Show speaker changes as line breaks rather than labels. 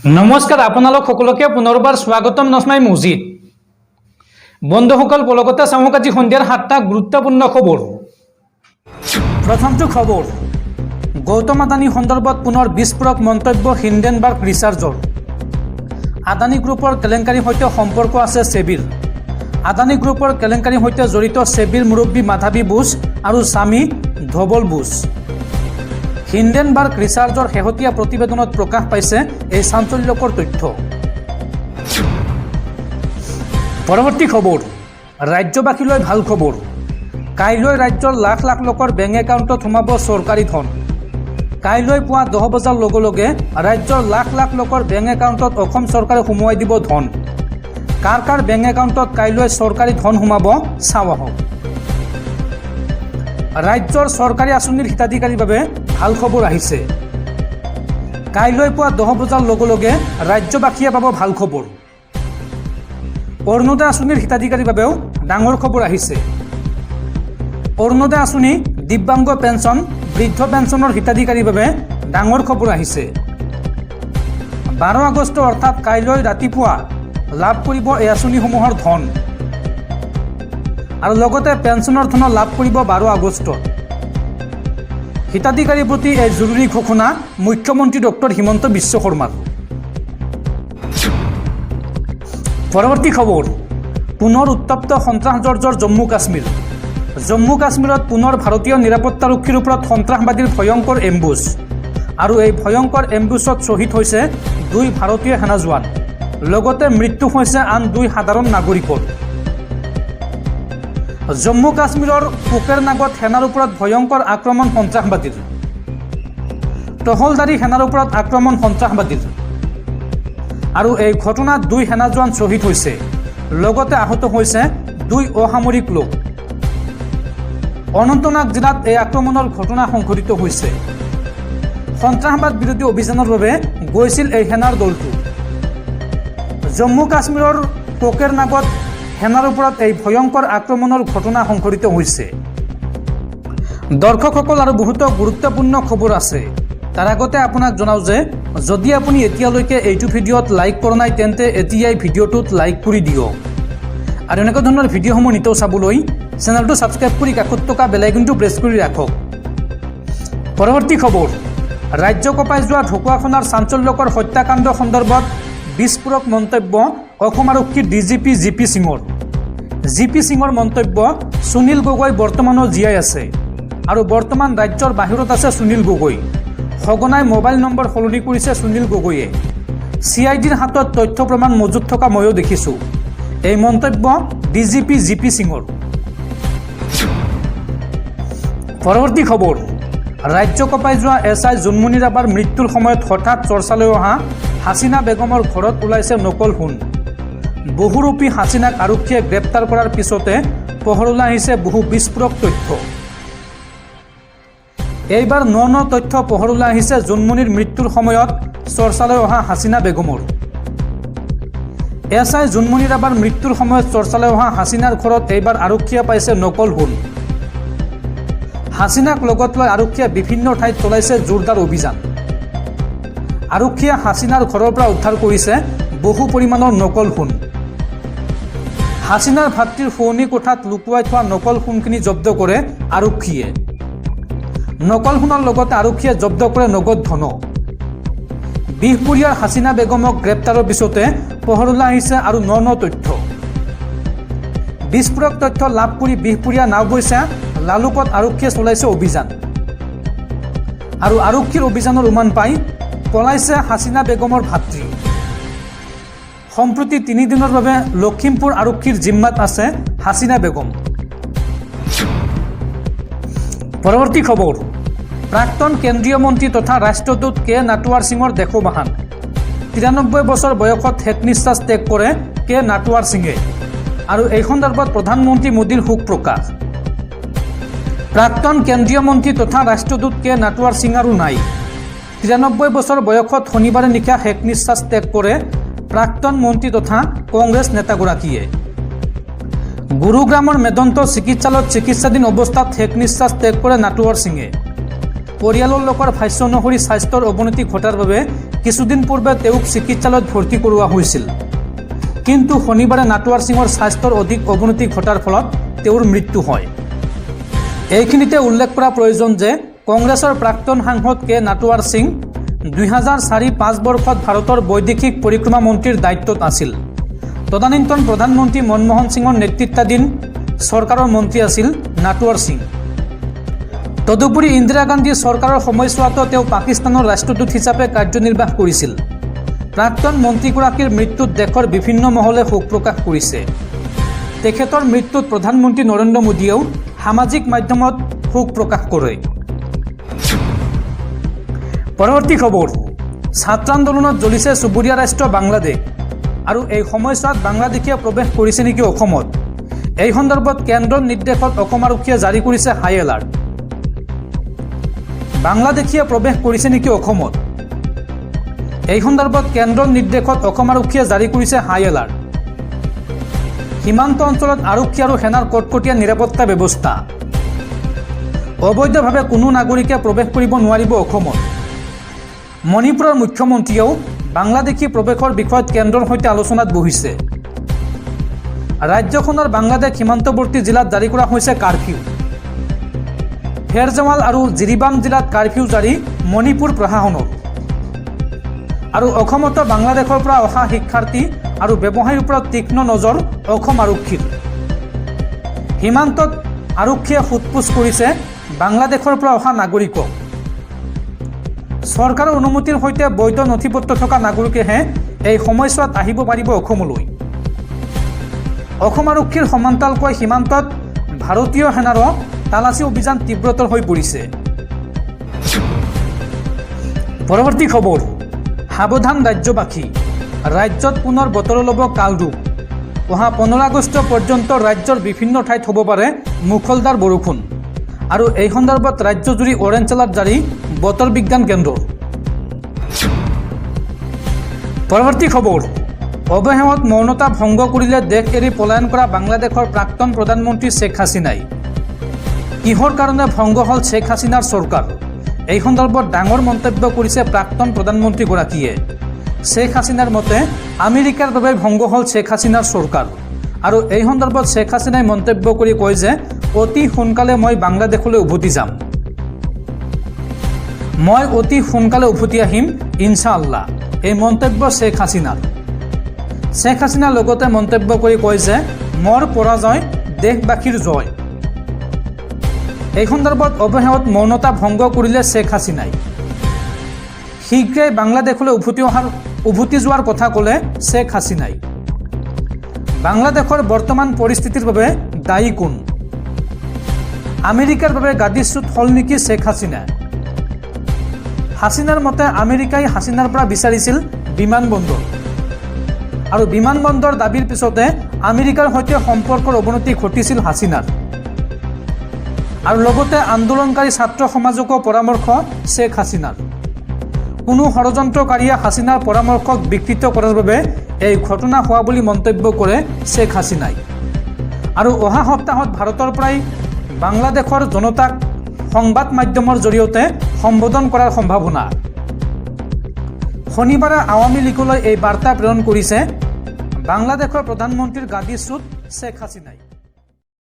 নমস্কাৰ আপোনালোক সকলোকে পুনৰবাৰ স্বাগতম নচমাই মছজিদ বন্ধুসকল পলকতে চাওক আজি সন্ধিয়াৰ 7টা গুৰুত্বপূৰ্ণ খবৰ। প্ৰথমটো খবৰ, গৌতম আদানী সন্দৰ্ভত পুনৰ বিস্ফোৰক মন্তব্য হিণ্ডেনবাৰ্গ ৰিচাৰ্চৰ। আদানী গ্ৰুপৰ কেলেংকাৰীৰ সৈতে সম্পৰ্ক আছে সেবিৰ। আদানী গ্ৰুপৰ কেলেংকাৰীৰ সৈতে জড়িত সেবিৰ মুৰব্বী মাধাৱী বুছ আৰু স্বামী ধৱল বুছ। হিণ্ডেনবাৰ্গ ৰিচাৰ্চৰ শেহতীয়া প্ৰতিবেদনত প্ৰকাশ পাইছে এই চাঞ্চল্যকৰ তথ্য। পৰৱৰ্তী খবৰ, ৰাজ্যবাসীলৈ ভাল খবৰ। কাইলৈ ৰাজ্যৰ লাখ লাখ লোকৰ বেংক একাউণ্টত সোমাব চৰকাৰী ধন। কাইলৈ পুৱা 10 বজাৰ লগে লগে ৰাজ্যৰ লাখ লাখ লোকৰ বেংক একাউণ্টত অসম চৰকাৰে সোমোৱাই দিব ধন। কাৰ কাৰ বেংক একাউণ্টত কাইলৈ চৰকাৰী ধন সোমাব চাওঁ আহক। ৰাজ্যৰ চৰকাৰী আঁচনিৰ হিতাধিকাৰীৰ বাবে ভাল খবৰ আহিছে। কাইলৈ পুৱা 10 বজাৰ লগে লগে ৰাজ্যবাসীয়ে পাব ভাল খবৰ। অৰুণোদয় আঁচনিৰ হিতাধিকাৰীৰ বাবেও ডাঙৰ খবৰ আহিছে। অৰুণোদয় আঁচনি, দিব্যাংগ পেঞ্চন, বৃদ্ধ পেঞ্চনৰ হিতাধিকাৰীৰ বাবে ডাঙৰ খবৰ আহিছে। 12 আগষ্ট অৰ্থাৎ কাইলৈ ৰাতিপুৱা লাভ কৰিব এই আঁচনিসমূহৰ ধন আৰু লগতে পেঞ্চনৰ ধন লাভ কৰিব 12 আগষ্টত। হিতাধিকাৰীৰ প্ৰতি এই জৰুৰী ঘোষণা মুখ্যমন্ত্ৰী ডক্টৰ হিমন্ত বিশ্ব শৰ্মাৰ। পৰৱৰ্তী খবৰ, পুনৰ উত্তপ্ত সন্ত্ৰাসজৰ্জৰ জম্মু কাশ্মীৰ। জম্মু কাশ্মীৰত পুনৰ ভাৰতীয় নিৰাপত্তাৰক্ষীৰ ওপৰত সন্ত্ৰাসবাদীৰ ভয়ংকৰ এম্বুছ আৰু এই ভয়ংকৰ এম্বুছত শ্বহীদ হৈছে 2 ভাৰতীয় সেনা জোৱান, লগতে মৃত্যু হৈছে আন 2 সাধাৰণ নাগৰিকৰ। জম্মু কাশ্মীৰৰ কোকেৰনাগত সেনাৰ ওপৰত ভয়ংকৰ আক্ৰমণ সন্ত্ৰাসবাদীৰ। টহলদাৰী সেনাৰ ওপৰত আক্ৰমণ সন্ত্ৰাসবাদীৰ আৰু এই ঘটনাত 2 সেনা জোৱান শ্বহীদ হৈছে, লগতে আহত হৈছে 2 অসামৰিক লোক। অনন্তনাগ জিলাত এই আক্ৰমণৰ ঘটনা সংঘটিত হৈছে। সন্ত্ৰাসবাদ বিৰোধী অভিযানৰ বাবে গৈছিল এই সেনাৰ দলটো। জম্মু কাশ্মীৰৰ কোকেৰনাগত সেনাৰ ওপৰত এই ভয়ংকৰ আক্ৰমণৰ ঘটনা সংঘটিত হৈছে। দৰ্শকসকল আৰু বহুতো গুৰুত্বপূৰ্ণ খবৰ আছে। তাৰ আগতে আপোনাক জনাওঁ যে যদি আপুনি এতিয়ালৈকে এইটো ভিডিঅ'ত লাইক কৰা নাই তেন্তে এতিয়াই ভিডিঅ'টোত লাইক কৰি দিয়ক আৰু এনেকুৱা ধৰণৰ ভিডিঅ'সমূহ নিতৌ চাবলৈ চেনেলটো ছাবস্ক্ৰাইব কৰি কাষত থকা বেল আইকনটো প্ৰেছ কৰি ৰাখক। পৰৱৰ্তী খবৰ, ৰাজ্য কঁপাই যোৱা ঢকুৱাখনাৰ চাঞ্চল্যকৰ হত্যাকাণ্ড সন্দৰ্ভত বিস্ফোৰক মন্তব্য অসম আৰক্ষীৰ ডিজিপি জিপি সিঙৰ। জিপি সিঙৰ মন্তব্য, সুনীল গগৈ বৰ্তমানো জীয়াই আছে আৰু বৰ্তমান ৰাজ্যৰ বাহিৰত আছে সুনীল গগৈ। সঘনাই মোবাইল নম্বৰ সলনি কৰিছে সুনীল গগৈয়ে। CIDৰ হাতত তথ্য প্ৰমাণ মজুত থকা ময়ো দেখিছোঁ। এই মন্তব্য ডিজিপি জিপি সিঙৰ। পৰৱৰ্তী খবৰ, ৰাজ্য কঁপাই যোৱা SI জোনমণি ৰাভাৰ মৃত্যুৰ সময়ত হঠাৎ চৰ্চালৈ অহা হাছিনা বেগমৰ ঘৰত ওলাইছে নকল সোণ। বহুৰূপী হাছিনাক আৰক্ষীয়ে গ্ৰেপ্তাৰ কৰাৰ পিছতে পোহৰলৈ আহিছে বহু বিস্ফোৰক তথ্য। এইবাৰ ন তথ্য পোহৰলৈ আহিছে জোনমণিৰ মৃত্যুৰ সময়ত চৰ্চালৈ অহা হাছিনা বেগমৰ। SI জোনমণি ৰাভাৰ মৃত্যুৰ সময়ত চৰ্চালৈ অহা হাছিনাৰ ঘৰত এইবাৰ আৰক্ষীয়ে পাইছে নকল সোণ। হাছিনাক লগত লৈ আৰক্ষীয়ে বিভিন্ন ঠাইত চলাইছে জোৰদাৰ অভিযান। আৰক্ষীয়ে হাছিনাৰ ঘৰৰ পৰা উদ্ধাৰ কৰিছে বহু পৰিমাণৰ নকল সোণ। হাছিনাৰ ভাতৃৰ শোৱনি কোঠাত লুকুৱাই থোৱা নকল সোণখিনি জব্দ কৰে আৰক্ষীয়ে। নকল সোণৰ লগতে আৰক্ষীয়ে জব্দ কৰে নগদ ধন। বিহপুৰীয়াৰ হাছিনা বেগমক গ্ৰেপ্তাৰৰ পিছতে পোহৰলৈ আহিছে আৰু ন তথ্য। বিস্ফোৰক তথ্য লাভ কৰি বিহপুৰীয়া নাওবৈচা লালুকত আৰক্ষীয়ে চলাইছে অভিযান আৰু আৰক্ষীৰ অভিযানৰ উমান পাই পলাইছে হাছিনা বেগমৰ ভাতৃ। সম্প্ৰতি 3 দিনৰ বাবে লখিমপুৰ আৰক্ষীৰ জিম্মাত আছে হাছিনা বেগম। পৰৱৰ্তী খবৰ, প্ৰাক্তন কেন্দ্ৰীয় মন্ত্ৰী তথা ৰাষ্ট্ৰদূত কে নাটৱাৰ সিঙৰ দেশোবাহান। 93 বছৰ বয়সত শেষ নিশ্বাস ত্যাগ কৰে কে নাটৱাৰ সিঙে আৰু এই সন্দৰ্ভত প্ৰধানমন্ত্ৰী মোদীৰ শোক প্ৰকাশ। প্ৰাক্তন কেন্দ্ৰীয় মন্ত্ৰী তথা ৰাষ্ট্ৰদূত কে নাটৱাৰ সিং আৰু নাই। 93 বছৰ বয়সত শনিবাৰে নিশা শেষ নিশ্বাস ত্যাগ কৰে প্ৰাক্তন মন্ত্ৰী তথা কংগ্ৰেছ নেতাগৰাকীয়ে। গুৰুগ্ৰামৰ মেদন্ত চিকিৎসালয়ত চিকিৎসাধীন অৱস্থাত শেষ নিশ্বাস ত্যাগ কৰে নাটৱাৰ সিঙে। পৰিয়ালৰ লোকৰ ভাষ্য অনুসৰি স্বাস্থ্যৰ অৱনতি ঘটাৰ বাবে কিছুদিন পূৰ্বে তেওঁক চিকিৎসালয়ত ভৰ্তি কৰোৱা হৈছিল। কিন্তু শনিবাৰে নাটৱাৰ সিঙৰ স্বাস্থ্যৰ অধিক অৱনতি ঘটাৰ ফলত তেওঁৰ মৃত্যু হয়। এইখিনিতে উল্লেখ কৰা প্ৰয়োজন যে কংগ্ৰেছৰ প্ৰাক্তন সাংসদ কে নাটৱাৰ সিং 2004-05 বৰ্ষত ভাৰতৰ বৈদেশিক পৰিক্ৰমা মন্ত্ৰীৰ দায়িত্বত আছিল। তদানীন্তন প্ৰধানমন্ত্ৰী মনমোহন সিঙৰ নেতৃত্বাধীন চৰকাৰৰ মন্ত্ৰী আছিল নাটৱাৰ সিং। তদুপৰি ইন্দিৰা গান্ধী চৰকাৰৰ সময়ছোৱাতো তেওঁ পাকিস্তানৰ ৰাষ্ট্ৰদূত হিচাপে কাৰ্যনিৰ্বাহ কৰিছিল। প্ৰাক্তন মন্ত্ৰীগৰাকীৰ মৃত্যুত দেশৰ বিভিন্ন মহলে শোক প্ৰকাশ কৰিছে। তেখেতৰ মৃত্যুত প্ৰধানমন্ত্ৰী নৰেন্দ্ৰ মোদীয়েও সামাজিক মাধ্যমত শোক প্ৰকাশ কৰে। পৰৱৰ্তী খবৰ, ছাত্ৰ আন্দোলনত জ্বলিছে চুবুৰীয়া ৰাষ্ট্ৰ বাংলাদেশ আৰু এই সময়ছোৱাত বাংলাদেশীয়ে প্ৰৱেশ কৰিছে নেকি অসমত। এই সন্দৰ্ভত কেন্দ্ৰৰ নিৰ্দেশত অসম আৰক্ষীয়ে জাৰি কৰিছে হাই এলাৰ্ট। বাংলাদেশীয়ে প্ৰৱেশ কৰিছে নেকি অসমত। এই সন্দৰ্ভত কেন্দ্ৰৰ নিৰ্দেশত অসম আৰক্ষীয়ে জাৰি কৰিছে হাই এলাৰ্ট। সীমান্ত অঞ্চলত আৰক্ষী আৰু সেনাৰ কটকটীয়া নিৰাপত্তা ব্যৱস্থা। অবৈধভাৱে কোনো নাগৰিকে প্ৰৱেশ কৰিব নোৱাৰিব অসমত। মণিপুৰৰ মুখ্যমন্ত্ৰীয়েও বাংলাদেশী প্ৰৱেশৰ বিষয়ত কেন্দ্ৰৰ সৈতে আলোচনাত বহিছে। ৰাজ্যখনৰ বাংলাদেশ সীমান্তৱৰ্তী জিলাত জাৰি কৰা হৈছে কাৰফিউ। ফেৰজাৱাল আৰু জিৰিবাম জিলাত কাৰফিউ জাৰি মণিপুৰ প্ৰশাসনৰ। আৰু অসমতো বাংলাদেশৰ পৰা অহা শিক্ষাৰ্থী আৰু ব্যৱসায়ীৰ ওপৰত তীক্ষ্ণ নজৰ অসম আৰক্ষীৰ। সীমান্তত আৰক্ষীয়ে সোধপোছ কৰিছে বাংলাদেশৰ পৰা অহা নাগৰিকক। চৰকাৰৰ অনুমতিৰ সৈতে বৈধ নথিপত্ৰ থকা নাগৰিকেহে এই সময়ছোৱাত আহিব পাৰিব অসমলৈ। অসম আৰক্ষীৰ সমান্তৰালকৈ সীমান্তত ভাৰতীয় সেনাৰো তালাচী অভিযান তীব্ৰতৰ হৈ পৰিছে। পৰৱৰ্তী খবৰ, সাৱধান ৰাজ্যবাসী, ৰাজ্যত পুনৰ বতৰৰ ল'ব কালৰূপ। অহা 15 আগষ্ট পৰ্যন্ত ৰাজ্যৰ বিভিন্ন ঠাইত হ'ব পাৰে মুখলধাৰ বৰষুণ আৰু এই সন্দৰ্ভত ৰাজ্যজুৰি অৰেঞ্জ এলাৰ্ট জাৰি বতৰ বিজ্ঞান কেন্দ্ৰৰ। পৰৱৰ্তী খবৰ, অৱশেষত মৌনতা ভংগ কৰিলে দেশ এৰি পলায়ন কৰা বাংলাদেশৰ প্ৰাক্তন প্ৰধানমন্ত্ৰী শ্বেখ হাছিনাই। কিহৰ কাৰণে ভংগ হ'ল শ্বেখ হাছিনাৰ চৰকাৰ, এই সন্দৰ্ভত ডাঙৰ মন্তব্য কৰিছে প্ৰাক্তন প্ৰধানমন্ত্ৰীগৰাকীয়ে। শ্বেখ হাছিনাৰ মতে আমেৰিকাৰ বাবে ভংগ হ'ল শ্বেখ হাছিনাৰ চৰকাৰ আৰু এই সন্দৰ্ভত শ্বেখ হাছিনাই মন্তব্য কৰি কয় যে অতি সোনকালে মই বাংলাদেশলৈ উভতি যাম। মই অতি সোনকালে উভতি আহিম ইনশাআল্লাহ, এই মন্তব্য শ্বেখ হাছিনাৰ। শ্বেখ হাছিনাৰ লগতে মন্তব্য কৰি কয় যে মোৰ পৰাজয় দেশবাসীৰ জয়। এই সন্দৰ্ভত অৱশেষত মৌনতা ভংগ কৰিলে শ্বেখ হাছিনাই। শীঘ্ৰেই বাংলাদেশলৈ উভতি যোৱাৰ কথা ক'লে শ্বেখ হাছিনাই। বাংলাদেশৰ বৰ্তমান পৰিস্থিতিৰ বাবে দায়ী কোন? আমেৰিকাৰ বাবে গাদীচ্যুত হ'ল নেকি শ্বেখ হাছিনা? হাছিনাৰ মতে আমেৰিকাই হাছিনাৰ পৰা বিচাৰিছিল বিমানবন্দৰ আৰু বিমানবন্দৰ দাবীৰ পিছতে আমেৰিকাৰ সৈতে সম্পৰ্কৰ অৱনতি ঘটিছিল হাছিনাৰ। আৰু লগতে আন্দোলনকাৰী ছাত্ৰ সমাজকো পৰামৰ্শ শ্বেখ হাছিনাৰ। কোনো ষড়যন্ত্ৰকাৰীয়ে হাছিনাৰ পৰামৰ্শক বিকৃত কৰাৰ বাবে এই ঘটনা হোৱা বুলি মন্তব্য কৰে শ্বেখ হাছিনাই। আৰু অহা সপ্তাহত ভাৰতৰ পৰাই বাংলাদেশৰ জনতাক সংবাদ মাধ্যমৰ জৰিয়তে সম্বোধন কৰাৰ সম্ভাৱনা। শনিবাৰে আৱামী লীগলৈ এই বাৰ্তা প্ৰেৰণ কৰিছে বাংলাদেশৰ প্ৰধানমন্ত্ৰীৰ গাদীচ্যুত শ্বেখ হাছিনাই।